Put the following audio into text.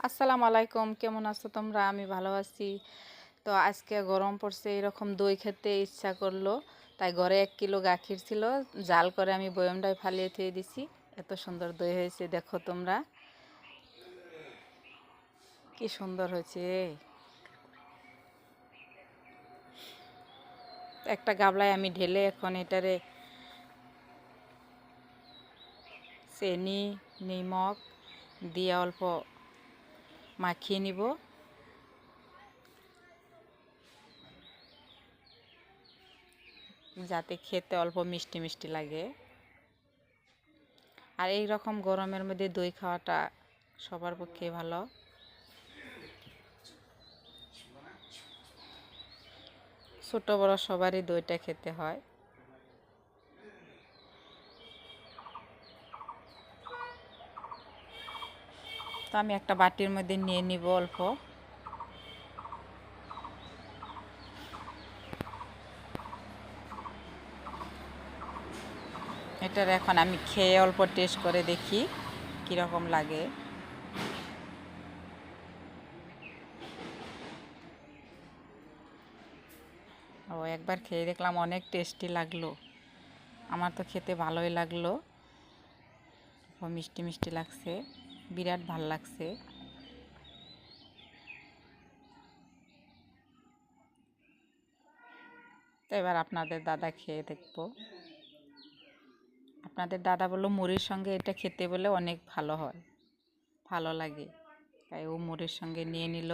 আসসালামু আলাইকুম, কেমন আছো তোমরা? আমি ভালো আছি। তো আজকে গরম পড়ছে, এরকম দই খেতে ইচ্ছা করলো, তাই ঘরে 1 কিলো গাখির ছিল, জাল করে আমি বয়মটায় ফালিয়ে থুয়ে দিছি। এত সুন্দর দই হয়েছে, দেখো তোমরা কি সুন্দর হয়েছে। একটা গাবলায় আমি ঢেলে এখন এটারে চিনি নিমক দিয়ে অল্প মাখিয়ে নিব, যাতে খেতে অল্প মিষ্টি মিষ্টি লাগে। আর এই রকম গরমের মধ্যে দই খাওয়াটা সবার পক্ষে ভালো। ছোট বড় সবারই দইটা খেতে হয়। তো আমি একটা বাটির মধ্যে নিয়ে নিব অল্প। এটার এখন আমি খেয়ে অল্প টেস্ট করে দেখি কীরকম লাগে। একবার খেয়ে দেখলাম অনেক টেস্টি লাগলো, আমার তো খেতে ভালোই লাগলো, মিষ্টি মিষ্টি লাগছে, বিরাট ভাল লাগছে। তো এবার আপনাদের দাদা খেয়ে দেখবো। আপনাদের দাদা বললো মুড়ির সঙ্গে এটা খেতে বলে অনেক ভালো হয়, ভালো লাগে, তাই ও মুড়ির সঙ্গে নিয়ে নিল।